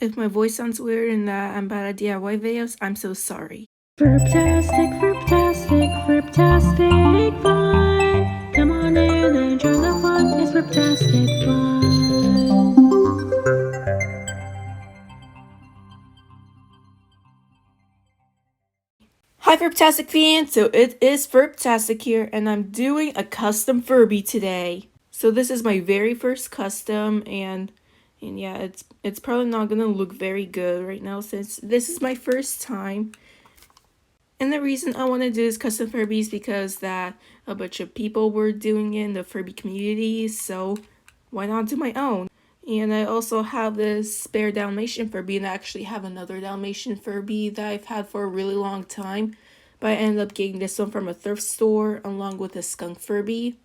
If my voice sounds weird and that I'm bad at DIY videos, I'm so sorry. Furbtastic, Furbtastic, Furbtastic fun. Come on in and join the fun. It's Furbtastic fun. Hi Furbtastic fans, so it is Furbtastic here and I'm doing a custom Furby today. So this is my very first custom and yeah, it's probably not gonna look very good right now since this is my first time. And the reason I want to do this custom Furby is because that a bunch of people were doing it in the Furby community, so why not do my own? And I also have this spare Dalmatian Furby, and I actually have another Dalmatian Furby that I've had for a really long time. But I ended up getting this one from a thrift store along with a skunk Furby.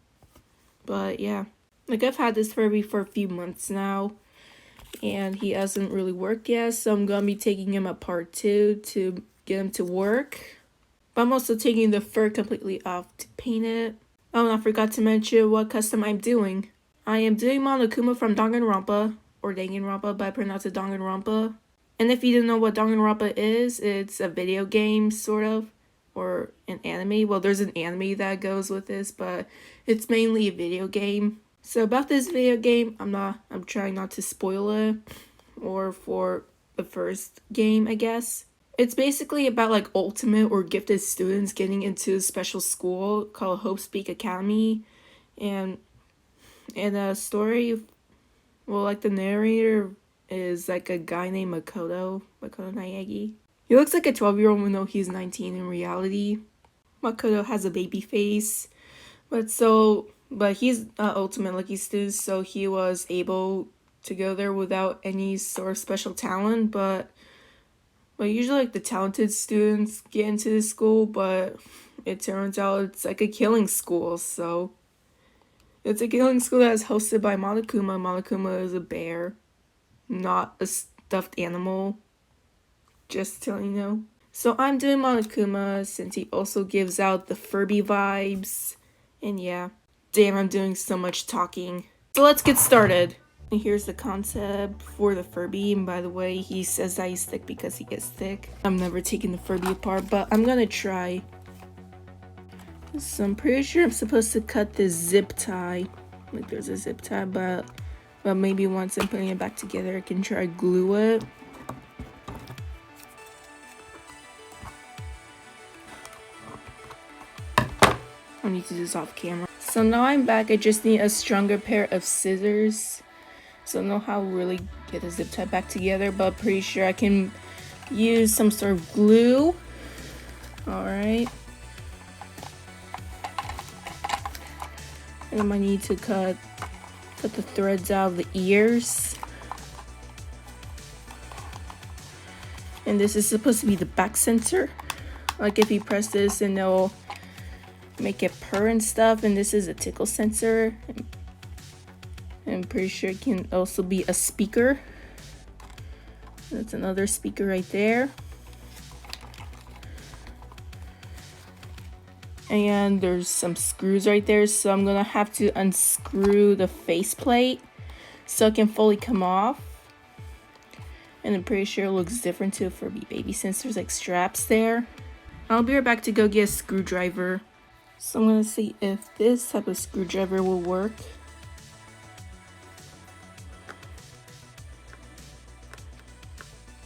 But yeah, like I've had this Furby for a few months now. And he hasn't really worked yet, so I'm going to be taking him apart too to get him to work. But I'm also taking the fur completely off to paint it. Oh, and I forgot to mention what custom I'm doing. I am doing Monokuma from Danganronpa, or Danganronpa, but I pronounce it Danganronpa. And if you don't know what Danganronpa is, it's a video game, sort of, or an anime. Well, there's an anime that goes with this, but it's mainly a video game. So about this video game, I'm trying not to spoil it, or for the first game, I guess. It's basically about like ultimate or gifted students getting into a special school called Hope Speak Academy, and the story, well, like the narrator is like a guy named Makoto Naegi. He looks like a 12-year-old even though he's 19 in reality. Makoto has a baby face, but he's ultimate lucky student, so he was able to go there without any sort of special talent, but usually like the talented students get into the school, but it turns out it's like a killing school, so it's a killing school that is hosted by Monokuma. Monokuma is a bear, not a stuffed animal, just to let you know. So I'm doing Monokuma since he also gives out the Furby vibes, and yeah. Damn, I'm doing so much talking. So let's get started. And here's the concept for the Furby, and by the way, he says that he's thick because he is thick. I'm never taking the Furby apart, but I'm gonna try. So I'm pretty sure I'm supposed to cut this zip tie. Like there's a zip tie, but maybe once I'm putting it back together, I can try glue it. I need to do this off camera. So now I'm back. I just need a stronger pair of scissors. So I don't know how to really get the zip tie back together, but pretty sure I can use some sort of glue. Alright. And I might need to cut the threads out of the ears. And this is supposed to be the back sensor. Like if you press this and it'll make it purr and stuff, and this is a tickle sensor. I'm pretty sure it can also be a speaker. That's another speaker right there. And there's some screws right there, so I'm gonna have to unscrew the faceplate so it can fully come off. And I'm pretty sure it looks different too for baby since there's like straps there. I'll be right back to go get a screwdriver. So I'm gonna see if this type of screwdriver will work.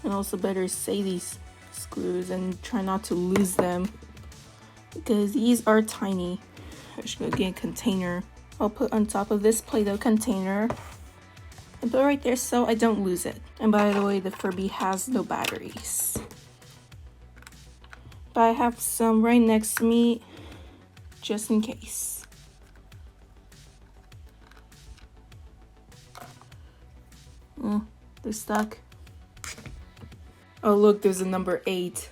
And also better save these screws and try not to lose them, because these are tiny. I should go get a container. I'll put on top of this Play-Doh container and put it right there so I don't lose it. And by the way, the Furby has no batteries. But I have some right next to me just in case. They're stuck. Oh look, there's a number 8.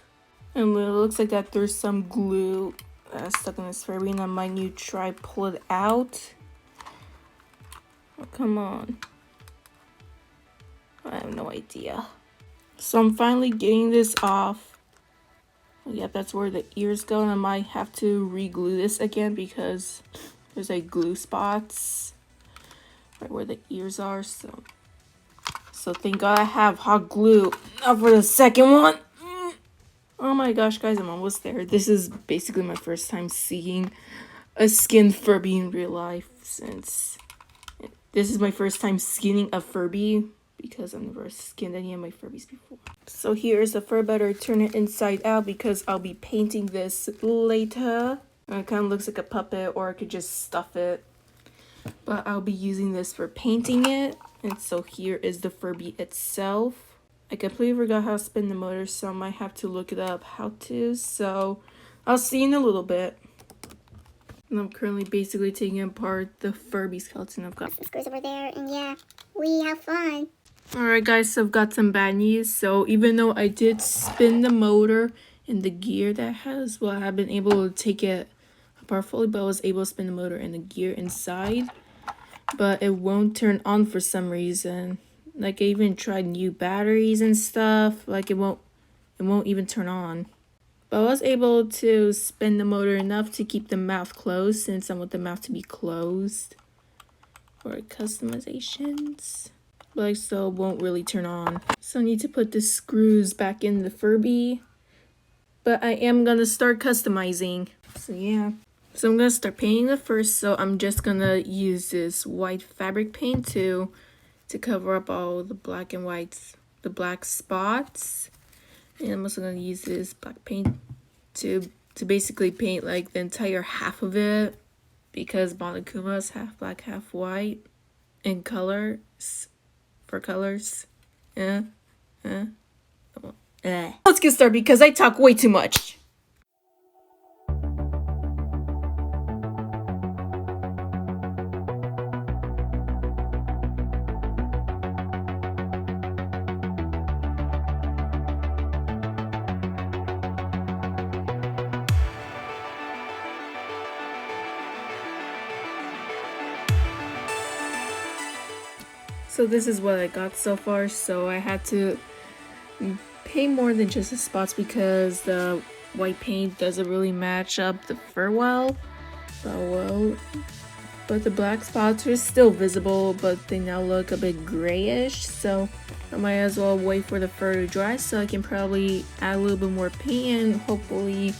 And it looks like that there's some glue stuck in this Furby, and I might need to try pull it out. Oh, come on. I have no idea. So I'm finally getting this off. Yep, that's where the ears go, and I might have to re-glue this again because there's like glue spots right where the ears are. So So thank God I have hot glue. Now for the second one. Oh my gosh, guys, I'm almost there. This is basically my first time seeing a skinned Furby in real life, since this is my first time skinning a Furby because I've never skinned any of my Furbies before. So here's the fur. Better turn it inside out because I'll be painting this later. It kind of looks like a puppet, or I could just stuff it. But I'll be using this for painting it. And so here is the Furby itself. I completely forgot how to spin the motor, so I might have to look it up how to. So I'll see you in a little bit. And I'm currently basically taking apart the Furby skeleton. I've got some screws over there, and yeah, we have fun. Alright guys, so I've got some bad news. So even though I did spin the motor and the gear that it has, well, I have been able to take it apart fully, but I was able to spin the motor and the gear inside. But it won't turn on for some reason. Like, I even tried new batteries and stuff. Like, it won't even turn on. But I was able to spin the motor enough to keep the mouth closed, since I want the mouth to be closed for customizations. But like, so it won't really turn on. So I need to put the screws back in the Furby. But I am gonna start customizing. So yeah. So I'm gonna start painting it first. So I'm just gonna use this white fabric paint to cover up all the black and whites, the black spots. And I'm also gonna use this black paint to basically paint like the entire half of it, because Monokuma is half black, half white in colors. For colors. Let's get started because I talk way too much. So this is what I got so far. So I had to paint more than just the spots because the white paint doesn't really match up the fur well. But the black spots are still visible, but they now look a bit grayish. So I might as well wait for the fur to dry so I can probably add a little bit more paint, and hopefully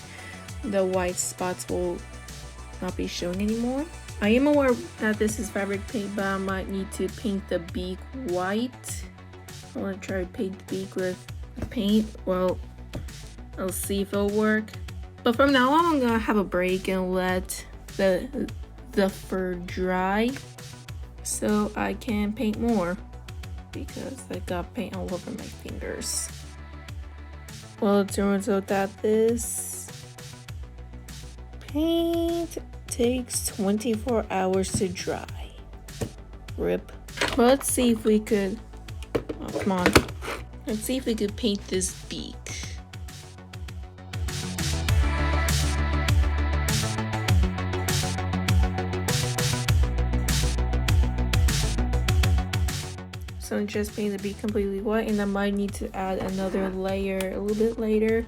the white spots will not be showing anymore. I am aware that this is fabric paint, but I might need to paint the beak white. I want to try to paint the beak with paint. Well, I'll see if it'll work. But from now on, I'm gonna have a break and let the fur dry so I can paint more, because I got paint all over my fingers. Well, it turns out that this paint takes 24 hours to dry. Rip. Well, let's see if we could, oh come on, let's see if we could paint this beak. So I'm just painting the beak completely white, and I might need to add another layer a little bit later.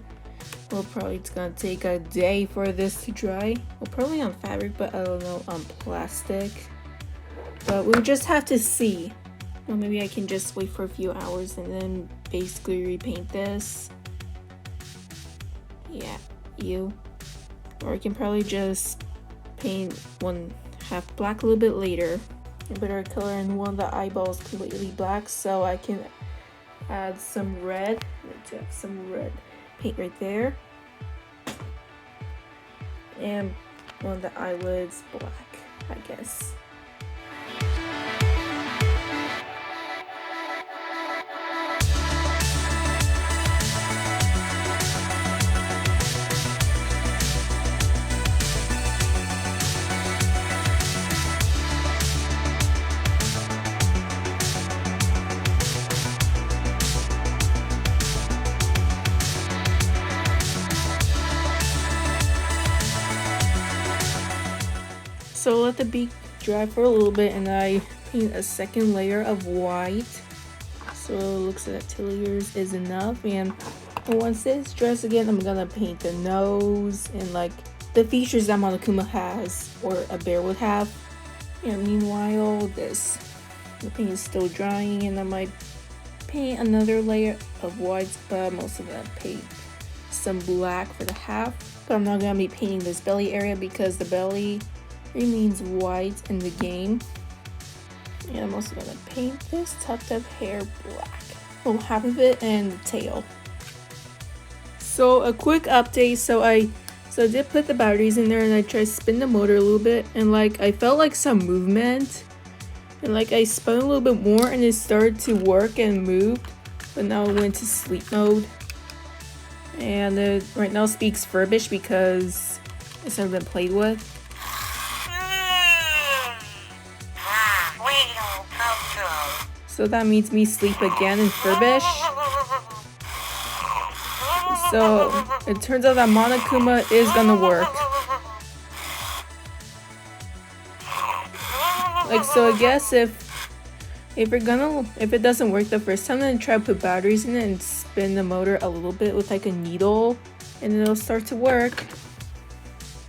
Well, probably it's gonna take a day for this to dry. Well, probably on fabric, but I don't know on plastic. But we'll just have to see. Well, maybe I can just wait for a few hours and then basically repaint this. Yeah, or I can probably just paint one half black a little bit later. I better color in one of the eyeballs completely black so I can add some red. Let's have some red paint right there, and one of the eyelids black, I guess. So let the beak dry for a little bit, and I paint a second layer of white. So it looks like 2 layers is enough. And once this dries again, I'm gonna paint the nose and like the features that Monokuma has, or a bear would have. And meanwhile, the paint is still drying, and I might paint another layer of whites, but I'm also gonna paint some black for the half. But I'm not gonna be painting this belly area because the belly remains white in the game. And I'm also gonna paint this tucked up hair black. Well, half of it and the tail. So a quick update. So I did put the batteries in there and I tried to spin the motor a little bit, and like I felt like some movement. And like I spun a little bit more and it started to work and moved, but now it went to sleep mode. And it right now speaks Furbish because it's never been played with. So that means me sleep again in Furbish. So it turns out that Monokuma is gonna work. Like, so I guess if it doesn't work the first time, then try to put batteries in it and spin the motor a little bit with like a needle, and it'll start to work.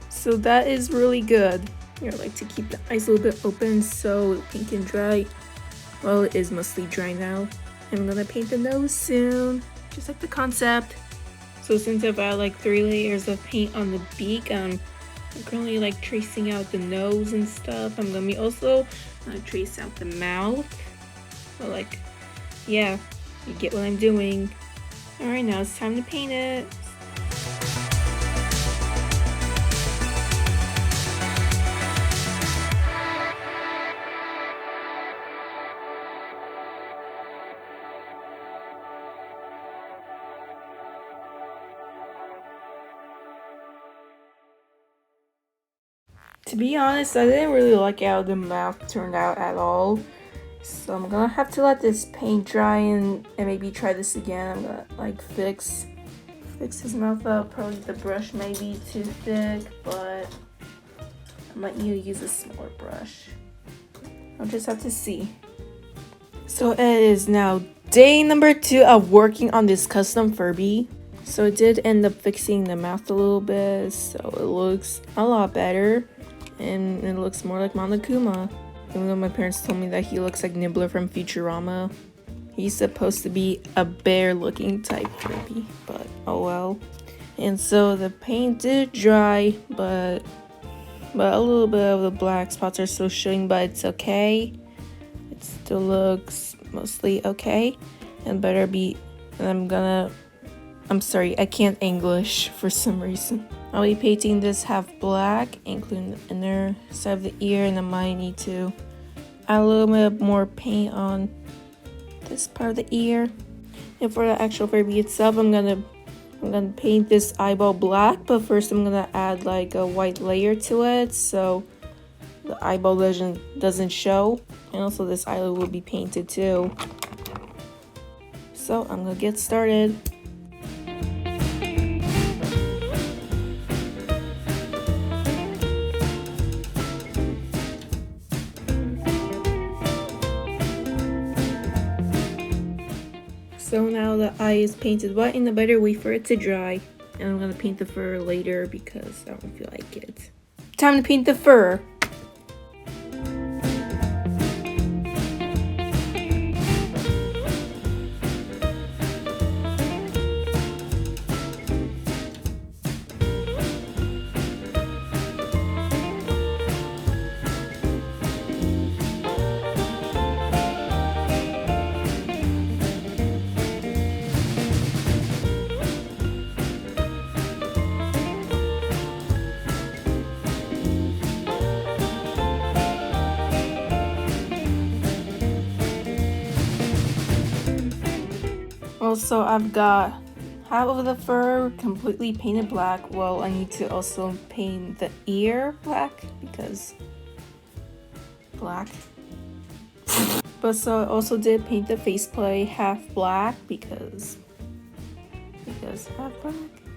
So that is really good. Here, I like to keep the eyes a little bit open so paint can dry. Well, it is mostly dry now. And I'm gonna paint the nose soon, just like the concept. So since I've added like 3 layers of paint on the beak, I'm currently like tracing out the nose and stuff. I'm gonna be also trace out the mouth. But like, yeah, you get what I'm doing. Alright, now it's time to paint it. To be honest, I didn't really like how the mouth turned out at all. So I'm gonna have to let this paint dry and maybe try this again. I'm gonna like fix his mouth up. Probably the brush may be too thick, but I might need to use a smaller brush. I'll just have to see. So it is now day number 2 of working on this custom Furby. So I did end up fixing the mouth a little bit, so it looks a lot better. And it looks more like Monokuma. Even though my parents told me that he looks like Nibbler from Futurama. He's supposed to be a bear-looking type Furby, but oh well. And so the paint did dry, but a little bit of the black spots are still showing, but it's okay. It still looks mostly okay. And I'm sorry, I can't English for some reason. I'll be painting this half black, including the inner side of the ear, and I might need to add a little bit more paint on this part of the ear. And for the actual Furby itself, I'm gonna paint this eyeball black, but first I'm gonna add like a white layer to it so the eyeball doesn't show. And also this eyelid will be painted too. So I'm gonna get started. So now the eye is painted white and I better wait for it to dry. And I'm gonna paint the fur later because I don't feel like it. Time to paint the fur. Also, I've got half of the fur completely painted black. Well, I need to also paint the ear black because black. But so I also did paint the faceplate half black because half black.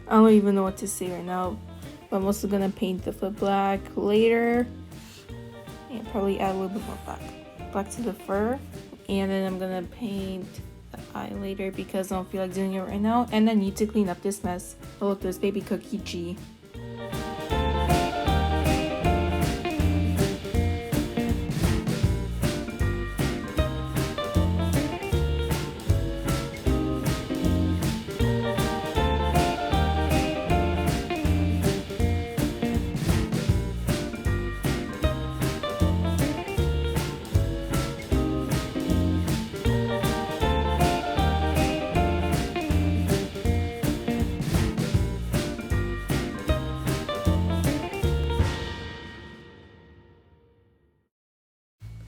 I don't even know what to say right now. But I'm also gonna paint the foot black later and probably add a little bit more black to the fur. And then I'm gonna paint the eye later because I don't feel like doing it right now. And I need to clean up this mess. Oh look, there's baby cookie G.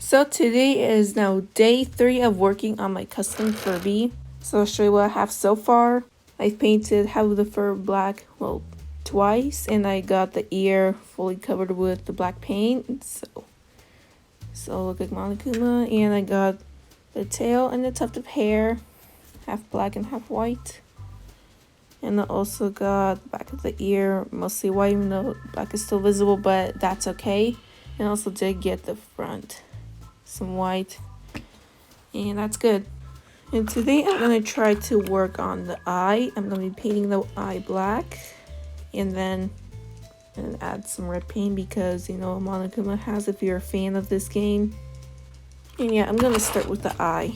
So today is now day 3 of working on my custom Furby. So I'll show you what I have so far. I've painted half of the fur black, well, twice, and I got the ear fully covered with the black paint. So look like Monokuma, and I got the tail and the tuft of hair, half black and half white. And I also got the back of the ear, mostly white, even though black is still visible, but that's okay. And I also did get the front, some white, and that's good. And today I'm going to try to work on the eye. I'm going to be painting the eye black, and then add some red paint because, you know, Monokuma has if you're a fan of this game. And yeah, I'm going to start with the eye.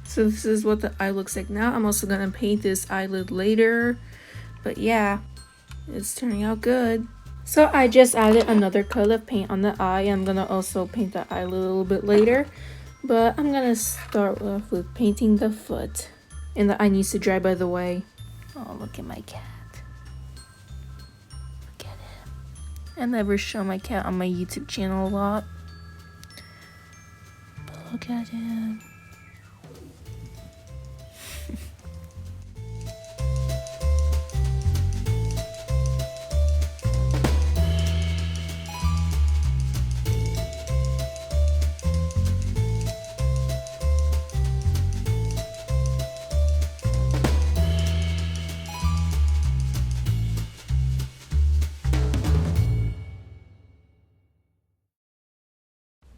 So this is what the eye looks like now. I'm also going to paint this eyelid later. But yeah, it's turning out good. So I just added another coat of paint on the eye. I'm going to also paint the eyelid a little bit later. But I'm going to start off with painting the foot. And the eye needs to dry, by the way. Oh, look at my cat. Look at him. I never show my cat on my YouTube channel a lot. But look at him.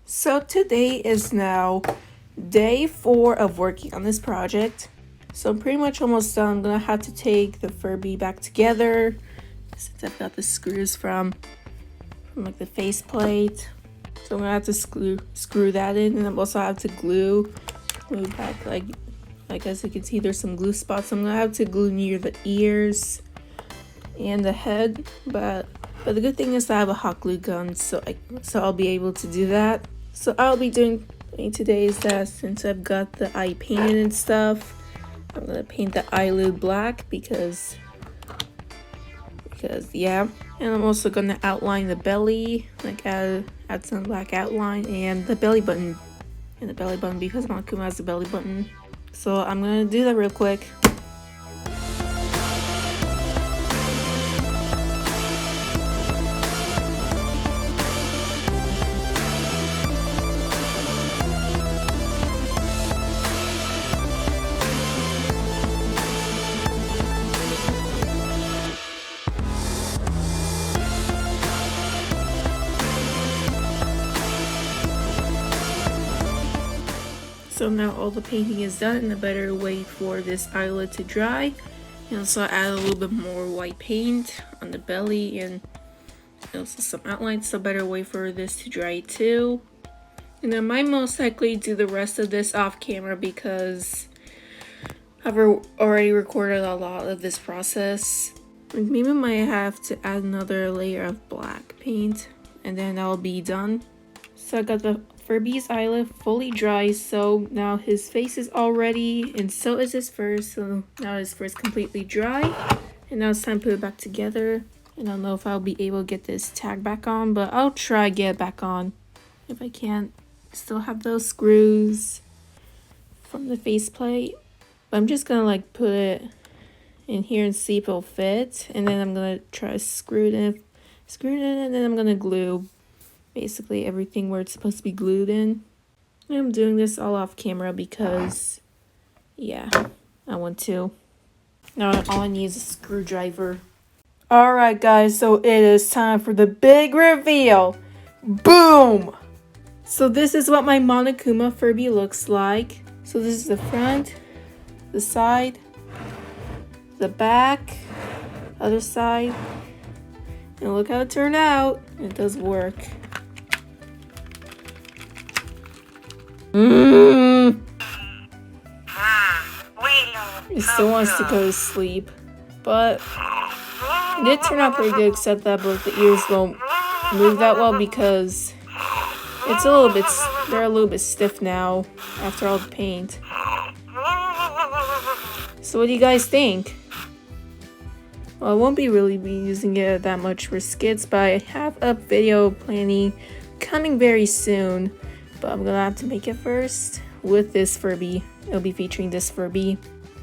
So today is now day 4 of working on this project. So I'm pretty much almost done. I'm gonna have to take the Furby back together since I've got the screws from like the faceplate. So I'm gonna have to screw that in, and I'm also have to glue back like as you can see there's some glue spots. I'm gonna have to glue near the ears and the head, but the good thing is I have a hot glue gun, so I'll be able to do that. So I'll be doing today is that since I've got the eye painted and stuff, I'm gonna paint the eyelid black because yeah. And I'm also gonna outline the belly, like add some black outline, and the belly button. And the belly button because Monokuma has the belly button. So I'm gonna do that real quick. So now all the painting is done, and I better wait for this eyelid to dry. And also add a little bit more white paint on the belly and also some outlines, so better wait for this to dry too. And I might most likely do the rest of this off camera because I've already recorded a lot of this process. Maybe I might have to add another layer of black paint and then I'll be done. So I got the Furby's eyelid fully dry, so now his face is all ready, and so is his fur. So now his fur is completely dry, and now it's time to put it back together. And I don't know if I'll be able to get this tag back on, but I'll try to get it back on. If I can't, still have those screws from the faceplate. But I'm just gonna like put it in here and see if it'll fit, and then I'm gonna try to screw it in, and then I'm gonna glue basically everything where it's supposed to be glued in. And I'm doing this all off camera because, yeah, I want to. Now all I need is a screwdriver. Alright guys, so it is time for the big reveal. Boom! So this is what my Monokuma Furby looks like. So this is the front, the side, the back, other side. And look how it turned out. It does work. He still wants to go to sleep, but it did turn out pretty good, except that both the ears won't move that well because It's a little bit, they're a little bit stiff now after all the paint. So what do you guys think? Well, I won't be really using it that much for skits, but I have a video planning coming very soon. But I'm gonna have to make it first with this Furby. It'll be featuring this Furby.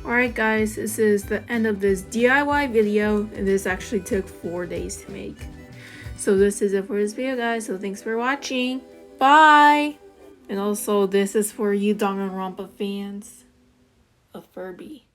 Alright guys, this is the end of this DIY video, and this actually took 4 days to make. So this is it for this video guys, so thanks for watching. Bye! And also this is for you Danganronpa fans of Furby.